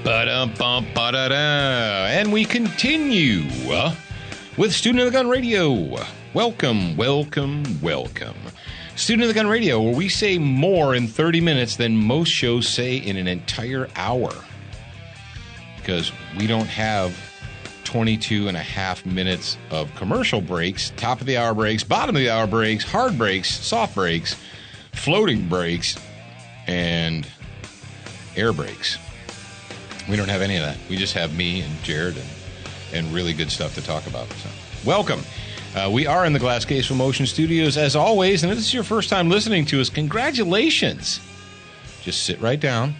Ba-dum-bum-ba-da-da. And we continue with Student of the Gun Radio. Welcome. Student of the Gun Radio, where we say more in 30 minutes than most shows say in an entire hour. Because we don't have 22 and a half minutes of commercial breaks, top of the hour breaks, bottom of the hour breaks, hard breaks, soft breaks, floating breaks, and air breaks. We don't have any of that. We just have me and Jared and really good stuff to talk about. So, welcome. We are in the Glass Case for Motion Studios as always, and if this is your first time listening to us, congratulations. Just sit right down,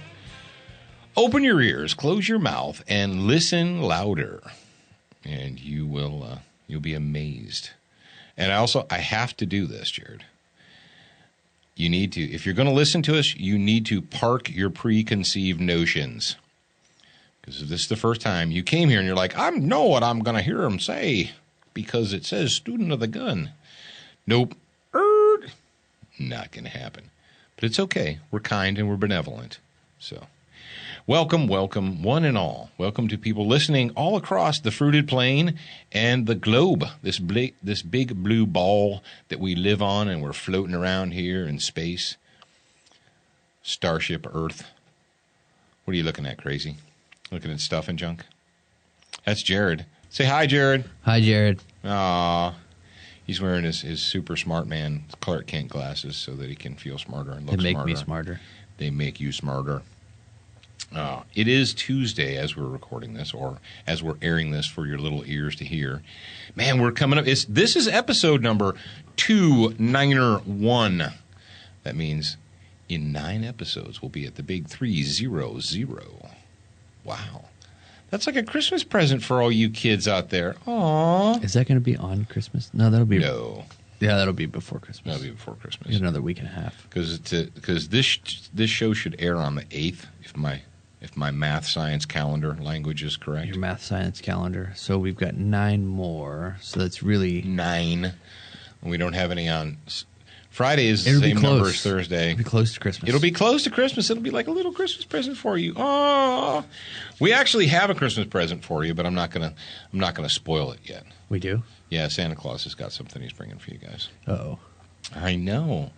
open your ears, close your mouth, and listen louder, and you'll be amazed. And I have to do this, Jared. You need to, if you're going to listen to us, you need to park your preconceived notions. Because if this is the first time you came here and you're like, I know what I'm going to hear him say because it says Student of the Gun. Nope. Not going to happen. But it's okay. We're kind and we're benevolent. So, welcome, one and all. Welcome to people listening all across the fruited plain and the globe, this big blue ball that we live on and we're floating around here in space. Starship Earth. What are you looking at, crazy? Looking at stuff and junk? That's Jared. Say hi, Jared. Hi, Jared. Aw. He's wearing his super smart man Clark Kent glasses so that he can feel smarter and look smarter. They make me smarter. They make you smarter. It is Tuesday as we're recording this, or as we're airing this for your little ears to hear. Man, we're coming up. This is episode number 291. That means in 9 episodes we'll be at the big 300. Wow. That's like a Christmas present for all you kids out there. Aww. Is that going to be on Christmas? No, that'll be... No. Yeah, that'll be before Christmas. That'll be before Christmas. Another week and a half. Because this show should air on the 8th, if my math science calendar language is correct. Your math science calendar. So we've got 9 more. So that's really... 9. We don't have any on... Friday is the same number as Thursday. It'll be close to Christmas. It'll be close to Christmas. It'll be like a little Christmas present for you. Oh, we actually have a Christmas present for you, but I'm not gonna spoil it yet. We do? Yeah, Santa Claus has got something he's bringing for you guys. Uh-oh. I know.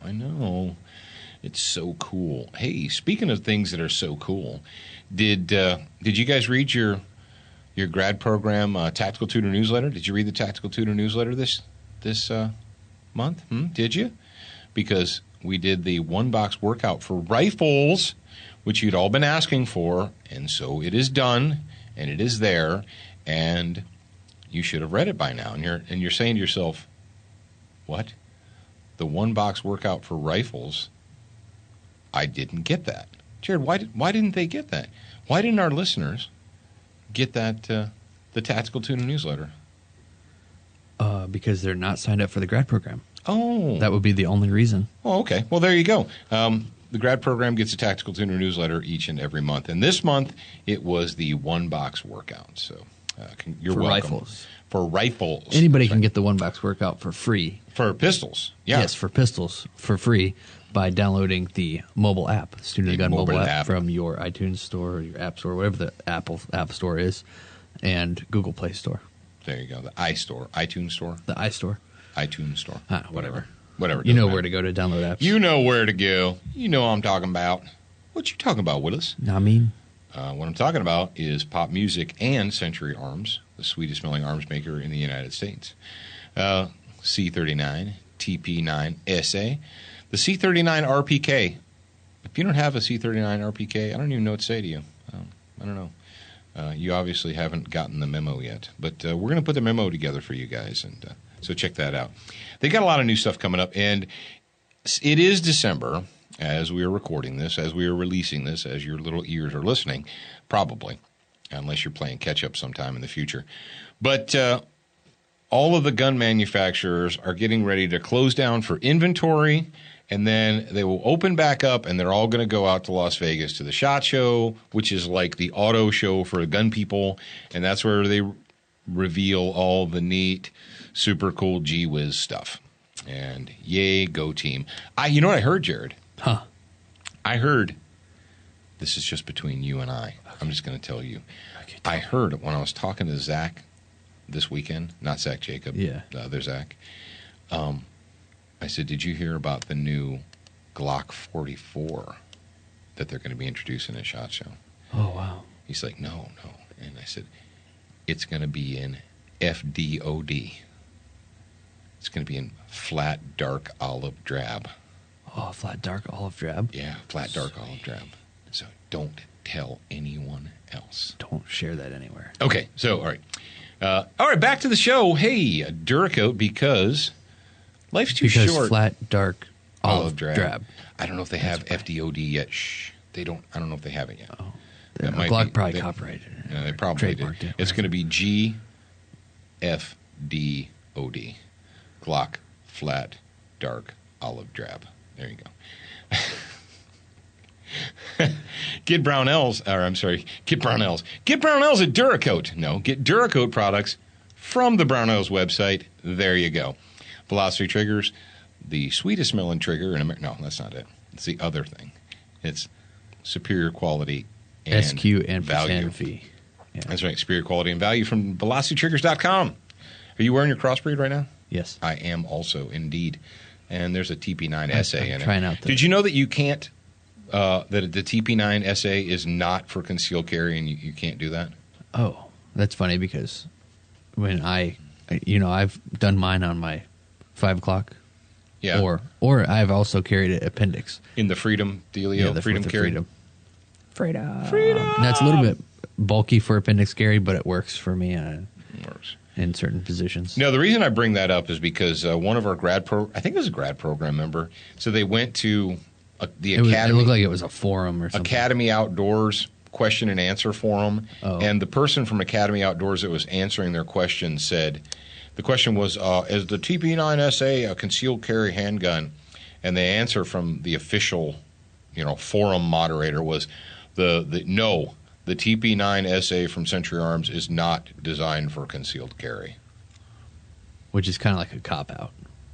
It's so cool. Hey, speaking of things that are so cool, did you guys read your grad program Tactical Tutor newsletter? Did you read the Tactical Tutor newsletter this month? Did you? Because we did the one-box workout for rifles, which you'd all been asking for, and so it is done, and it is there, and you should have read it by now. And you're saying to yourself, what? The one-box workout for rifles? I didn't get that. Jared, why didn't they get that? Why didn't our listeners get that the Tactical Tutor newsletter? Because they're not signed up for the grad program. Oh. That would be the only reason. Oh, okay. Well, there you go. The grad program gets a Tactical Tutor newsletter each and every month. And this month, it was the one-box workout. So you're for welcome. Rifles. For rifles. Anybody can get the one-box workout for free. For pistols. Yeah. Yes, for pistols for free by downloading the mobile app, Student of the Gun mobile app from your iTunes store or your App Store, whatever the Apple App Store is, and Google Play Store. There you go. The iStore. iTunes Store. The iStore. iTunes Store. Whatever. You know where to go to download apps. You know where to go. You know what I'm talking about. What you talking about, Willis? I mean, what I'm talking about is Pop Music and Century Arms, the sweetest smelling arms maker in the United States. C39, TP9SA, the C39 RPK. If you don't have a C39 RPK, I don't even know what to say to you. I don't know. You obviously haven't gotten the memo yet, but we're going to put the memo together for you guys, and so check that out. They got a lot of new stuff coming up, and it is December as we are recording this, as we are releasing this, as your little ears are listening, probably, unless you're playing catch-up sometime in the future. But all of the gun manufacturers are getting ready to close down for inventory, and then they will open back up, and they're all going to go out to Las Vegas to the SHOT Show, which is like the auto show for gun people, and that's where they reveal all the neat, super cool gee-whiz stuff. And yay, go team. You know what I heard, Jared? Huh. I heard This is just between you and I. Okay. I'm just going to tell you. Okay, I heard when I was talking to Zach this weekend, not Zach Jacob, the other Zach, I said, did you hear about the new Glock 44 that they're going to be introducing at SHOT Show? Oh, wow. He's like, no. And I said, it's going to be in FDOD. It's going to be in flat, dark, olive drab. Oh, flat, dark, olive drab? Yeah, flat, dark, olive drab. So don't tell anyone else. Don't share that anywhere. Okay, so, all right. All right, back to the show. Hey, Duracoat, because life's too short. Because flat, dark, olive drab. I don't know if they have FDOD yet. Shh. They don't. I don't know if they have it yet. Oh. Glock probably copyrighted it. They probably did. It's going to be GFDOD. Glock, flat, dark, olive drab. There you go. Get Brownells at Duracoat. No, get Duracoat products from the Brownells website. There you go. Velocity triggers, the sweetest smelling trigger in America. No, that's not it. It's the other thing. It's superior quality and SQ and value. Fee. Yeah. That's right. Superior quality and value from velocitytriggers.com. Are you wearing your crossbreed right now? Yes. I am also, indeed. And there's a TP9 SA in it. Trying out Did you know that you can't, that the TP9 SA is not for concealed carry and you can't do that? Oh, that's funny because when I've done mine on my 5 o'clock. Yeah. Or I've also carried an appendix. In the Freedom dealio? Yeah, the Freedom carry? Freedom. That's a little bit bulky for appendix carry, but it works for me in certain positions. No, the reason I bring that up is because one of our I think it was a grad program member, so they went to the Academy. It looked like it was a forum or something. Academy Outdoors question and answer forum. Oh. And the person from Academy Outdoors that was answering their question said, the question was, is the TP9SA a concealed carry handgun? And the answer from the official, forum moderator was, no, the TP9SA from Century Arms is not designed for concealed carry. Which is kind of like a cop-out.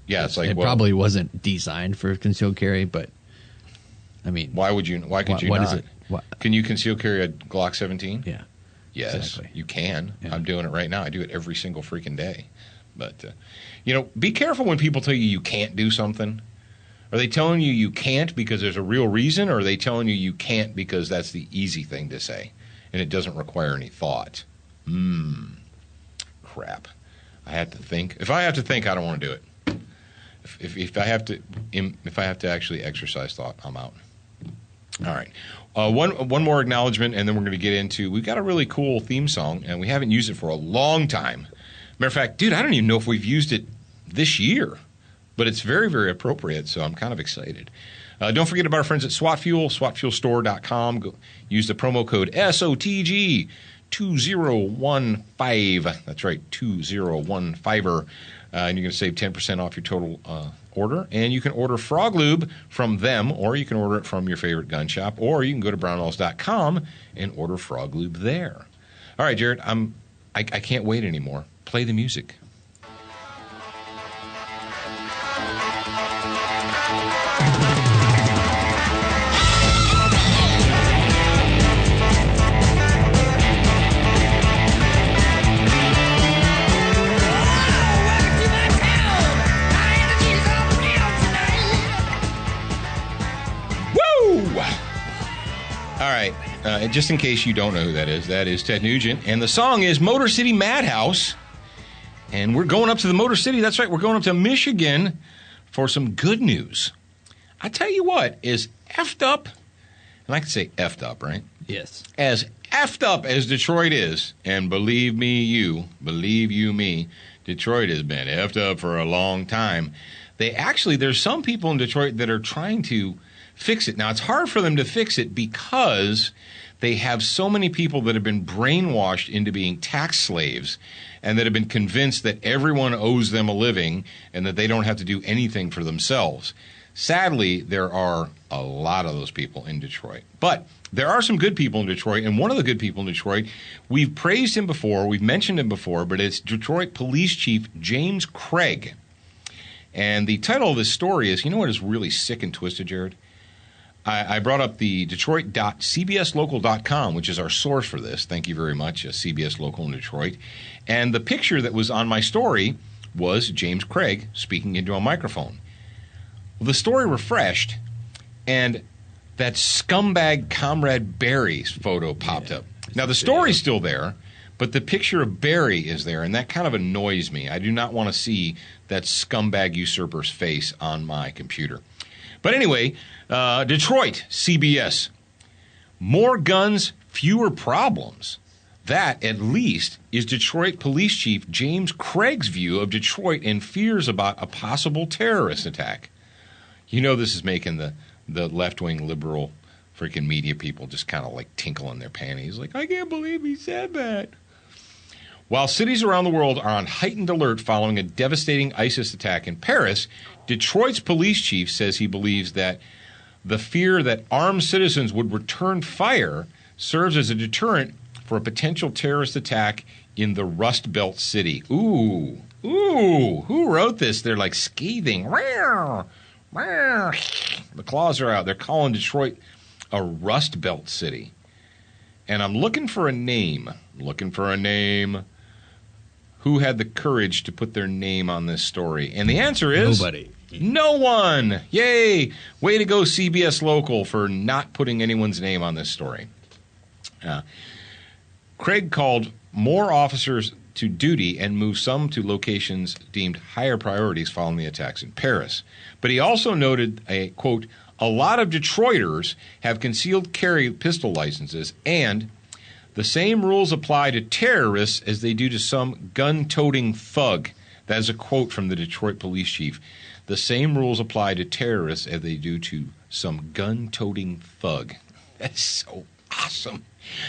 Yeah, it's like... It probably wasn't designed for concealed carry, but, I mean... Why could you not? Is it? Can you conceal carry a Glock 17? Yeah. Yes, exactly. You can. Yeah. I'm doing it right now. I do it every single freaking day. But, be careful when people tell you can't do something. Are they telling you can't because there's a real reason, or are they telling you can't because that's the easy thing to say and it doesn't require any thought? Crap. I have to think. If I have to think, I don't want to do it. If I have to actually exercise thought, I'm out. All right. One more acknowledgement, and then we're going to get into, we've got a really cool theme song, and we haven't used it for a long time. Matter of fact, dude, I don't even know if we've used it this year, but it's very, very appropriate, so I'm kind of excited. Don't forget about our friends at SWAT Fuel, SWATfuelstore.com. Use the promo code SOTG2015. That's right, 2015. And you're going to save 10% off your total order. And you can order Frog Lube from them, or you can order it from your favorite gun shop, or you can go to brownells.com and order Frog Lube there. All right, Jared, I can't wait anymore. Play the music. All right, just in case you don't know who that is Ted Nugent, and the song is Motor City Madhouse, and we're going up to the Motor City. That's right, we're going up to Michigan for some good news. I tell you what is effed up, and I can say effed up, right? Yes. As effed up as Detroit is, and believe you me, Detroit has been effed up for a long time. There's some people in Detroit that are trying to fix it. Now, it's hard for them to fix it because they have so many people that have been brainwashed into being tax slaves and that have been convinced that everyone owes them a living and that they don't have to do anything for themselves. Sadly, there are a lot of those people in Detroit. But there are some good people in Detroit, and one of the good people in Detroit, we've praised him before, we've mentioned him before, but it's Detroit Police Chief James Craig. And the title of this story is, you know what is really sick and twisted, Jared? I brought up the Detroit.cbslocal.com, which is our source for this. Thank you very much, CBS Local in Detroit. And the picture that was on my story was James Craig speaking into a microphone. Well, the story refreshed, and that scumbag Comrade Barry's photo popped up. Now, the story's still there, but the picture of Barry is there, and that kind of annoys me. I do not want to see that scumbag usurper's face on my computer. But anyway, Detroit, CBS. More guns, fewer problems. That, at least, is Detroit Police Chief James Craig's view of Detroit and fears about a possible terrorist attack. You know this is making the left-wing liberal freaking media people just kind of like tinkle in their panties. Like, I can't believe he said that. While cities around the world are on heightened alert following a devastating ISIS attack in Paris, Detroit's police chief says he believes that the fear that armed citizens would return fire serves as a deterrent for a potential terrorist attack in the Rust Belt city. Ooh, who wrote this? They're like scathing. The claws are out. They're calling Detroit a Rust Belt city. And I'm looking for a name. Who had the courage to put their name on this story? And the answer is... nobody. No one. Yay. Way to go, CBS Local, for not putting anyone's name on this story. Craig called more officers to duty and moved some to locations deemed higher priorities following the attacks in Paris. But he also noted a, quote, a lot of Detroiters have concealed carry pistol licenses, and the same rules apply to terrorists as they do to some gun-toting thug. That is a quote from the Detroit police chief. The same rules apply to terrorists as they do to some gun-toting thug. That's so awesome.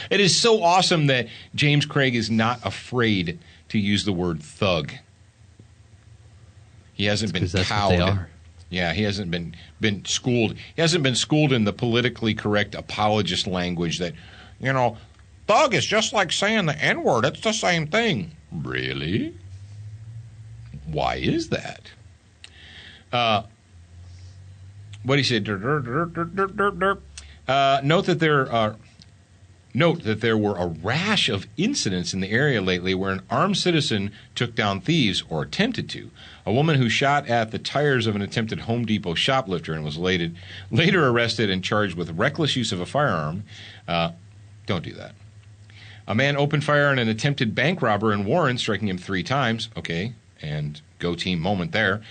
It is so awesome that James Craig is not afraid to use the word thug. He hasn't been cowed. Yeah, he hasn't been schooled. He hasn't been schooled in the politically correct apologist language that, you know, thug is just like saying the N-word. It's the same thing. Really? Why is that? What he said. Note that there were a rash of incidents in the area lately where an armed citizen took down thieves or attempted to. A woman who shot at the tires of an attempted Home Depot shoplifter and was later arrested and charged with reckless use of a firearm. Don't do that. A man opened fire on an attempted bank robber in Warren, striking him 3 times. Okay, and go team moment there.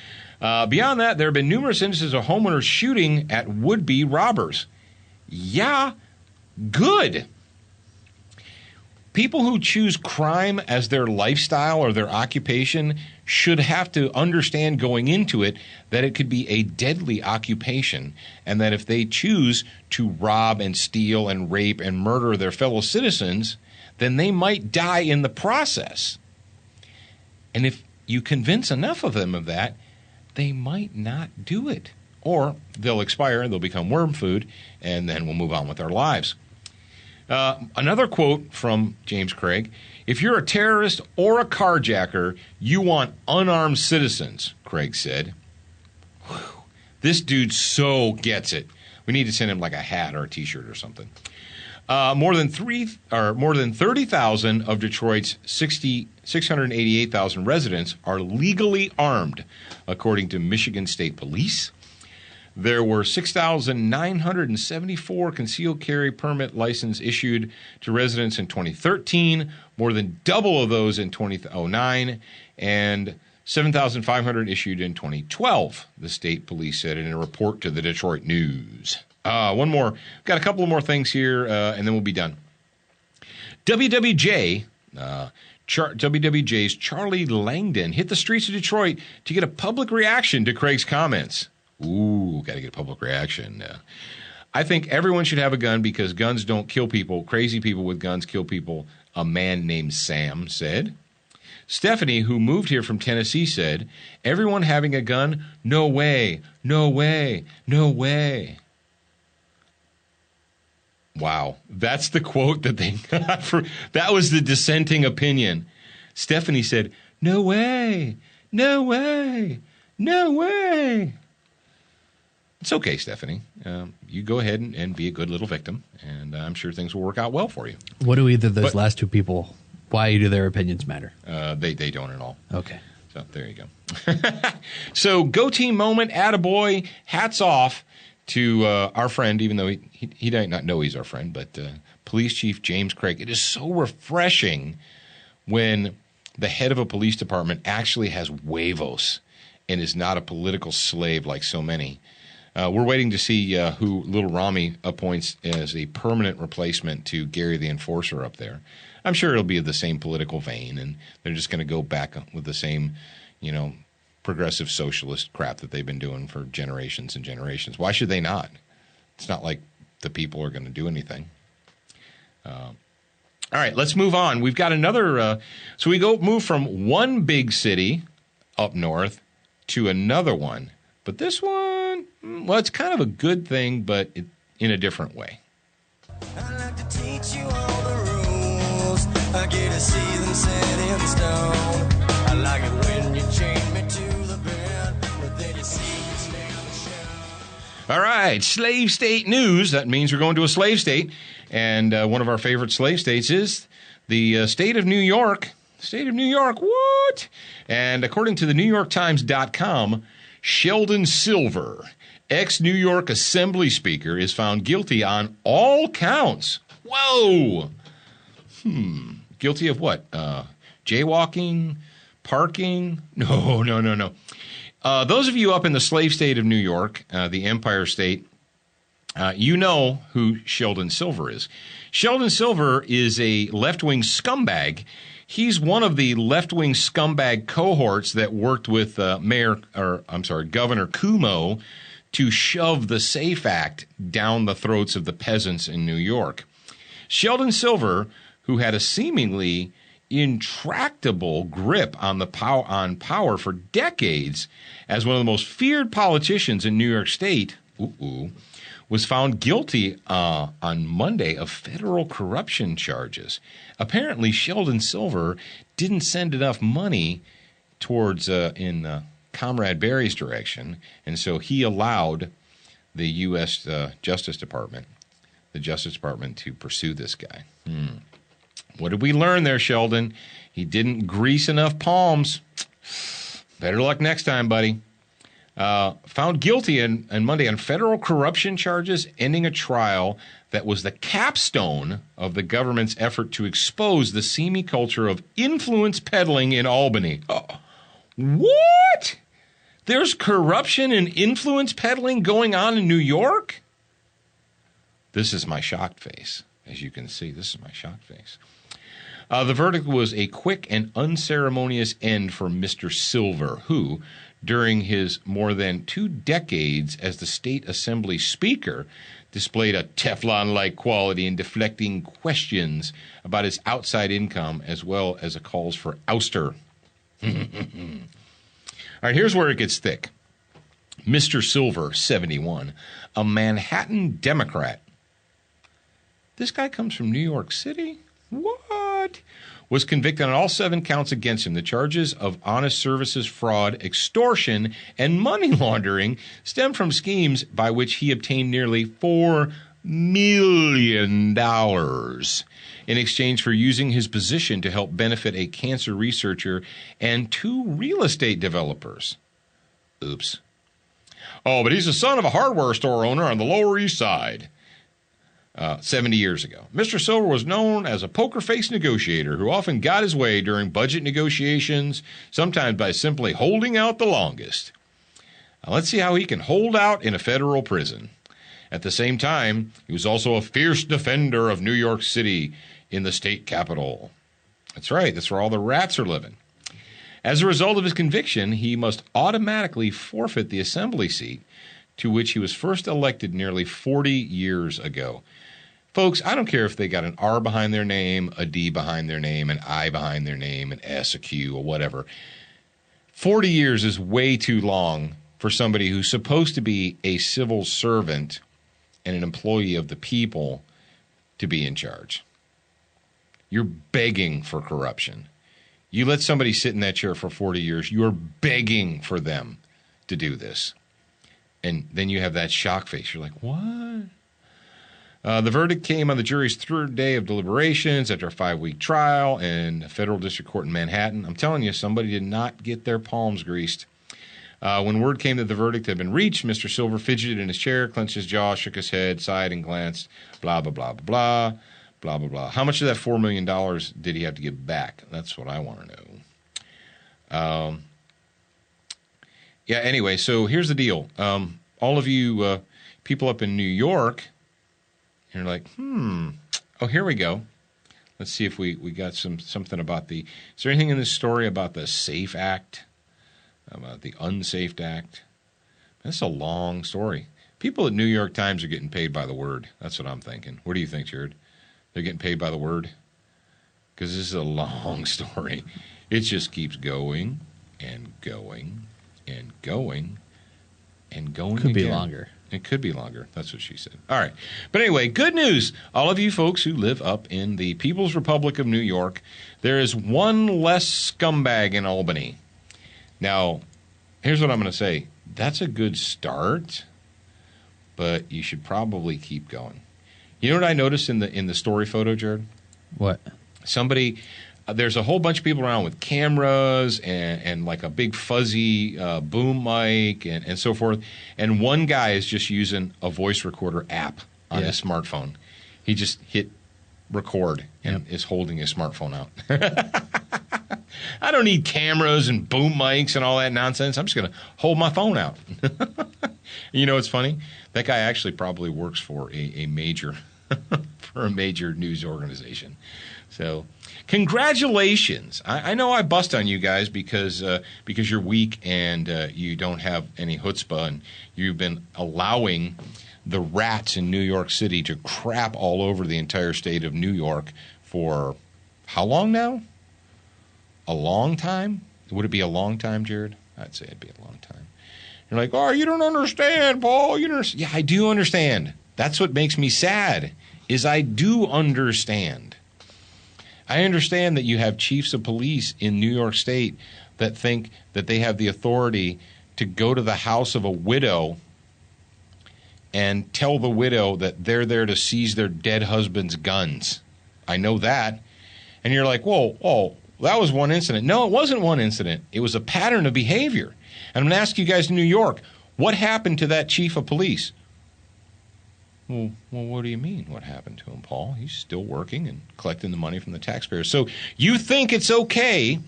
Beyond that, there have been numerous instances of homeowners shooting at would-be robbers. Yeah, good. People who choose crime as their lifestyle or their occupation should have to understand going into it that it could be a deadly occupation, and that if they choose to rob and steal and rape and murder their fellow citizens, then they might die in the process. And if you convince enough of them of that, they might not do it. Or they'll expire and they'll become worm food, and then we'll move on with our lives. Another quote from James Craig: if you're a terrorist or a carjacker, you want unarmed citizens, Craig said. Whew. This dude so gets it. We need to send him like a hat or a T-shirt or something. More than 30,000 of Detroit's 688,000 residents are legally armed, according to Michigan State Police. There were 6,974 concealed carry permit license issued to residents in 2013, more than double of those in 2009, and 7,500 issued in 2012, the state police said in a report to the Detroit News. One more. Got a couple of more things here, and then we'll be done. WWJ's Charlie Langdon hit the streets of Detroit to get a public reaction to Craig's comments. Ooh, got to get a public reaction. I think everyone should have a gun because guns don't kill people. Crazy people with guns kill people, a man named Sam said. Stephanie, who moved here from Tennessee, said, everyone having a gun? No way, no way, no way. Wow, that's the quote that they got for, that was the dissenting opinion. Stephanie said, no way, no way, no way. It's okay, Stephanie. You go ahead and be a good little victim, and I'm sure things will work out well for you. What do either of those last two people, why do their opinions matter? They don't at all. Okay. So there you go. So go team moment, attaboy, hats off to our friend, even though he might not know he's our friend, but Police Chief James Craig. It is so refreshing when the head of a police department actually has huevos and is not a political slave like so many. We're waiting to see who Little Rami appoints as a permanent replacement to Gary the Enforcer up there. I'm sure it'll be of the same political vein, and they're just going to go back with the same, progressive socialist crap that they've been doing for generations and generations. Why should they not? It's not like the people are going to do anything. All right, let's move on. We've got another. So we move from one big city up north to another one. But this one, well, it's kind of a good thing, but in a different way. I like to teach you all the rules. I get to see them set in stone. I like it when you chain me to the bed, but then you see me stay on the shelf. All right, slave state news. That means we're going to a slave state. And one of our favorite slave states is the state of New York. State of New York, what? And according to the NewYorkTimes.com, Sheldon Silver, ex-New York Assembly Speaker, is found guilty on all counts. Whoa! Guilty of what? Jaywalking? Parking? No. Those of you up in the slave state of New York, the Empire State, you know who Sheldon Silver is. Sheldon Silver is a left-wing scumbag. He's one of the left-wing scumbag cohorts that worked with Governor Cuomo to shove the SAFE Act down the throats of the peasants in New York. Sheldon Silver, who had a seemingly intractable grip on power for decades as one of the most feared politicians in New York State, was found guilty on Monday of federal corruption charges. Apparently, Sheldon Silver didn't send enough money towards in Comrade Barry's direction, and so he allowed the U.S. Justice Department to pursue this guy. What did we learn there, Sheldon? He didn't grease enough palms. Better luck next time, buddy. Found guilty on Monday on federal corruption charges, ending a trial that was the capstone of the government's effort to expose the seamy culture of influence peddling in Albany. What? There's corruption and influence peddling going on in New York? This is my shocked face. As you can see, this is my shocked face. The verdict was a quick and unceremonious end for Mr. Silver, who, during his more than 2 decades as the state assembly speaker, displayed a Teflon-like quality in deflecting questions about his outside income as well as calls for ouster. All right, here's where it gets thick. Mr. Silver, 71, a Manhattan Democrat. This guy comes from New York City? What? Was convicted on all 7 counts against him. The charges of honest services fraud, extortion, and money laundering stem from schemes by which he obtained nearly $4 million in exchange for using his position to help benefit a cancer researcher and 2 real estate developers. Oops. Oh, but he's the son of a hardware store owner on the Lower East Side. 70 years ago. Mr. Silver was known as a poker-faced negotiator who often got his way during budget negotiations, sometimes by simply holding out the longest. Now, let's see how he can hold out in a federal prison. At the same time, he was also a fierce defender of New York City in the state capitol. That's right, that's where all the rats are living. As a result of his conviction, he must automatically forfeit the assembly seat to which he was first elected nearly 40 years ago. Folks, I don't care if they got an R behind their name, a D behind their name, an I behind their name, an S, a Q, or whatever. 40 years is way too long for somebody who's supposed to be a civil servant and an employee of the people to be in charge. You're begging for corruption. You let somebody sit in that chair for 40 years, you're begging for them to do this. And then you have that shock face. You're like, what? The verdict came on the jury's third day of deliberations after a 5-week trial in a federal district court in Manhattan. I'm telling you, somebody did not get their palms greased. When word came that the verdict had been reached, Mr. Silver fidgeted in his chair, clenched his jaw, shook his head, sighed, and glanced, blah, blah, blah, blah, blah, blah, blah, blah. How much of that $4 million did he have to give back? That's what I want to know. Yeah, anyway, so here's the deal. All of you people up in New York, you're like, oh, here we go. Let's see if we got something about is there anything in this story about the SAFE Act, about the Unsafe Act? That's a long story. People at New York Times are getting paid by the word. That's what I'm thinking. What do you think, Jared? They're getting paid by the word? Because this is a long story. It just keeps going and going and going and going. Could be longer. It could be longer. That's what she said. All right. But anyway, good news. All of you folks who live up in the People's Republic of New York, there is one less scumbag in Albany. Now, here's what I'm going to say. That's a good start, but you should probably keep going. You know what I noticed in the story photo, Jared? What? There's a whole bunch of people around with cameras and like a big fuzzy boom mic and so forth. And one guy is just using a voice recorder app on his smartphone. He just hit record and is holding his smartphone out. I don't need cameras and boom mics and all that nonsense. I'm just going to hold my phone out. You know what's funny? That guy actually probably works for a major news organization. So congratulations. I know I bust on you guys because you're weak and you don't have any chutzpah, and you've been allowing the rats in New York City to crap all over the entire state of New York for how long now? A long time? Would it be a long time, Jared? I'd say it'd be a long time. You're like, oh, you don't understand, Paul. You don't understand. Yeah, I do understand. That's what makes me sad, is I do understand. I understand that you have chiefs of police in New York State that think that they have the authority to go to the house of a widow and tell the widow that they're there to seize their dead husband's guns. I know that. And you're like, whoa, oh, that was one incident. No, it wasn't one incident. It was a pattern of behavior. And I'm going to ask you guys in New York, what happened to that chief of police? Well, what do you mean? What happened to him, Paul? He's still working and collecting the money from the taxpayers. So you think it's okay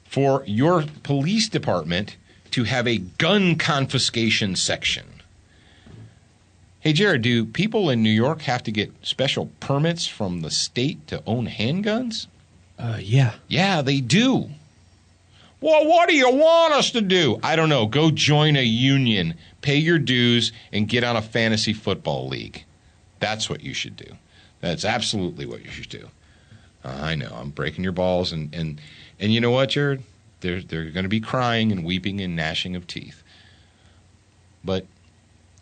for your police department to have a gun confiscation section? Hey, Jared, do people in New York have to get special permits from the state to own handguns? Yeah. Yeah, they do. Well, what do you want us to do? I don't know. Go join a union, pay your dues, and get on a fantasy football league. That's what you should do. That's absolutely what you should do. I know. I'm breaking your balls. And you know what, Jared? They're going to be crying and weeping and gnashing of teeth. But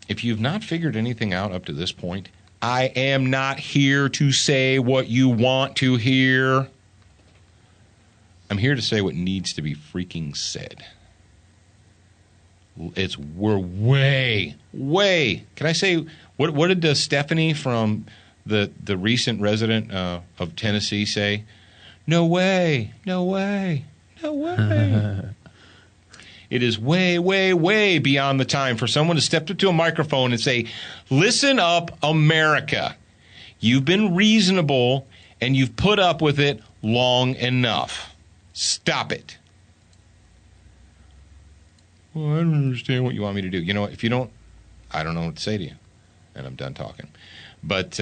if you've not figured anything out up to this point, I am not here to say what you want to hear. I'm here to say what needs to be freaking said. We're way. Can I say what did Stephanie from the recent resident of Tennessee say? No way. It is way beyond the time for someone to step up to a microphone and say, "Listen up, America. You've been reasonable and you've put up with it long enough. Stop it." Well, I don't understand what you want me to do. You know, if you don't, I don't know what to say to you. And I'm done talking. But,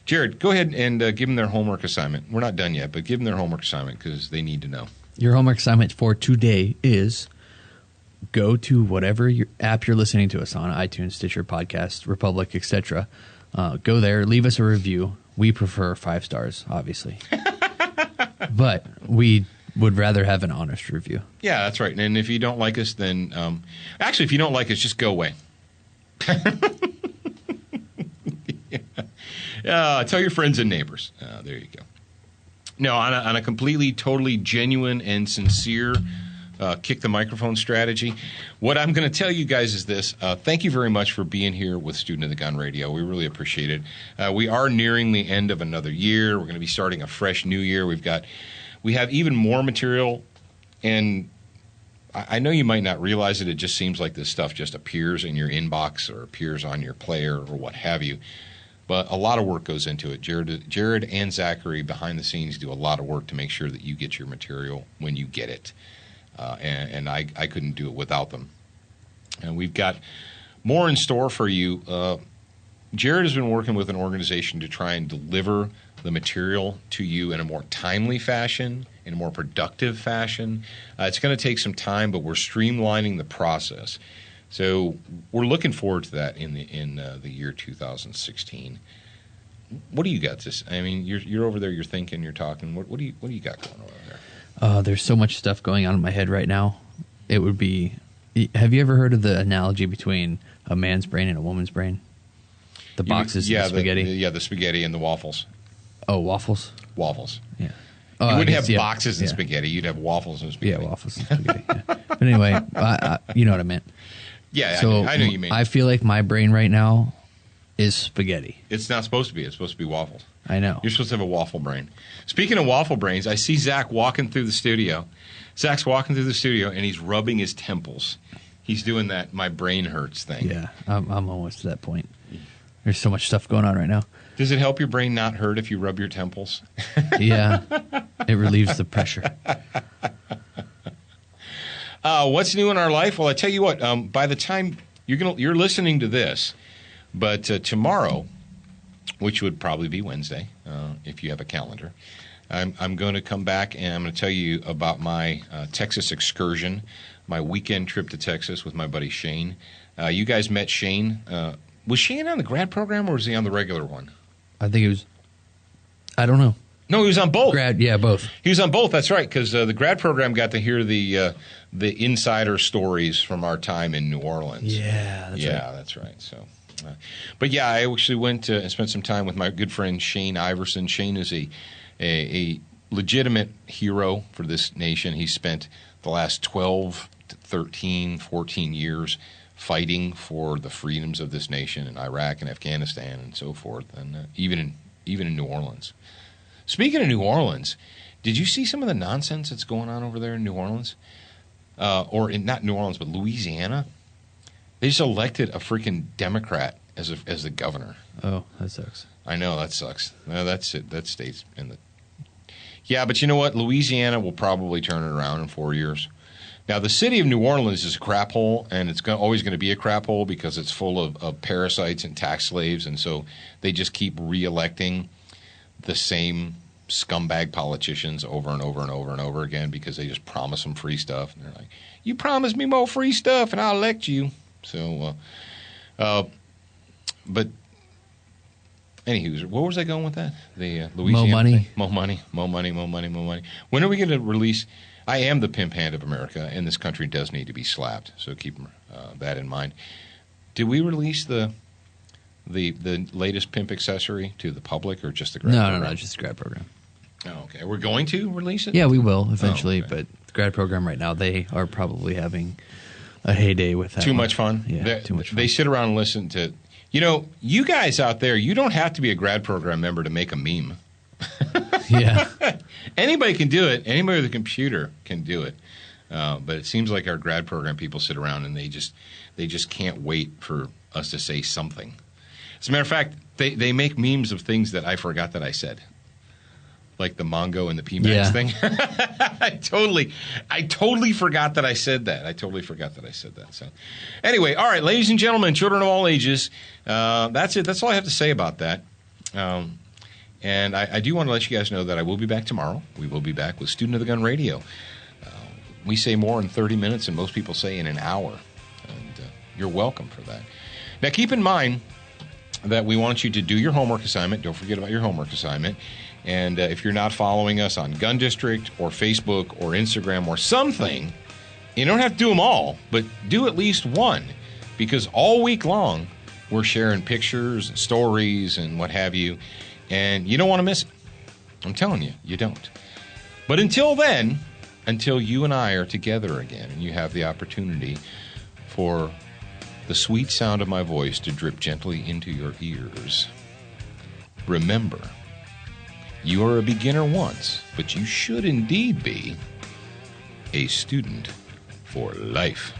Jared, go ahead and give them their homework assignment. We're not done yet, but give them their homework assignment because they need to know. Your homework assignment for today is go to whatever app you're listening to us on, iTunes, Stitcher, Podcast, Republic, etc. Go there, leave us a review. We prefer 5 stars, obviously. But we would rather have an honest review. Yeah, that's right. And if you don't like us, then actually, if you don't like us, just go away. Tell your friends and neighbors. There you go. No, on a completely, totally genuine and sincere kick the microphone strategy. What I'm going to tell you guys is this. Thank you very much for being here with Student of the Gun Radio. We really appreciate it. We are nearing the end of another year. We're going to be starting a fresh new year. We have even more material, and I know you might not realize it. It just seems like this stuff just appears in your inbox or appears on your player or what have you. But a lot of work goes into it. Jared and Zachary behind the scenes do a lot of work to make sure that you get your material when you get it. And I couldn't do it without them. And we've got more in store for you. Jared has been working with an organization to try and deliver the material to you in a more timely fashion, in a more productive fashion. It's going to take some time, but we're streamlining the process. So we're looking forward to that in the year 2016. What do you got? I mean, you're over there. You're thinking. You're talking. What do you got going on there? There's so much stuff going on in my head right now. It would be. Have you ever heard of the analogy between a man's brain and a woman's brain? The boxes, and the spaghetti. The spaghetti and the waffles. Oh, waffles. Waffles. Yeah. You wouldn't have boxes and spaghetti. You'd have waffles and spaghetti. Yeah, waffles and spaghetti. Yeah. But anyway, you know what I meant. Yeah, so I know you mean. I feel like my brain right now is spaghetti. It's not supposed to be. It's supposed to be waffles. I know. You're supposed to have a waffle brain. Speaking of waffle brains, I see Zach walking through the studio. Zach's walking through the studio, and he's rubbing his temples. He's doing that my brain hurts thing. Yeah, I'm almost to that point. There's so much stuff going on right now. Does it help your brain not hurt if you rub your temples? Yeah, it relieves the pressure. What's new in our life? Well, I tell you what. By the time you're listening to this, but tomorrow, which would probably be Wednesday, if you have a calendar, I'm going to come back and I'm going to tell you about my Texas excursion, my weekend trip to Texas with my buddy Shane. You guys met Shane. Was Shane on the grad program or was he on the regular one? I think it was. I don't know. No, he was on both. Both. He was on both. That's right, because the grad program got to hear the insider stories from our time in New Orleans. Yeah, that's right. That's right. So, but yeah, I actually went and spent some time with my good friend Shane Iverson. Shane is a legitimate hero for this nation. He spent the last 12, 13, 14 years fighting for the freedoms of this nation in Iraq and Afghanistan and so forth, and even in New Orleans. Speaking of New Orleans, did you see some of the nonsense that's going on over there in New Orleans? Not New Orleans, but Louisiana? They just elected a freaking Democrat as the governor. Oh, that sucks. I know, that sucks. No, that's it. That stays in the... Yeah, but you know what? Louisiana will probably turn it around in 4 years. Now, the city of New Orleans is a crap hole, and it's always going to be a crap hole because it's full of parasites and tax slaves, and so they just keep re-electing the same scumbag politicians over and over and over and over again because they just promise them free stuff. And they're like, you promise me more free stuff and I'll elect you. So, but anywho, where was I going with that? The Louisiana Mo money. thing? Mo money, mo money, mo money, mo money. When are we going to release? I am the pimp hand of America, and this country does need to be slapped. So keep that in mind. Did we release the latest pimp accessory to the public or just the grad program? No, just the grad program. Oh, okay. We're going to release it? Yeah, we will eventually, Oh, okay. but the grad program right now, they are probably having a heyday with that. Too one. much fun? Yeah, too much fun. They sit around and listen to... you guys out there, you don't have to be a grad program member to make a meme. Yeah. Anybody can do it. Anybody with a computer can do it. But it seems like our grad program people sit around and they just can't wait for us to say something. As a matter of fact, they make memes of things that I forgot that I said. Like the Mongo and the PMAX thing. I totally forgot that I said that. So anyway, all right, ladies and gentlemen, children of all ages, that's it. That's all I have to say about that. And I do want to let you guys know that I will be back tomorrow. We will be back with Student of the Gun Radio. We say more in 30 minutes than most people say in an hour. And you're welcome for that. Now, keep in mind that we want you to do your homework assignment. Don't forget about your homework assignment. And if you're not following us on Gun District or Facebook or Instagram or something, you don't have to do them all, but do at least one. Because all week long, we're sharing pictures and stories and what have you. And you don't want to miss it. I'm telling you, you don't. But until then, until you and I are together again and you have the opportunity for the sweet sound of my voice to drip gently into your ears. Remember, you are a beginner once, but you should indeed be a student for life.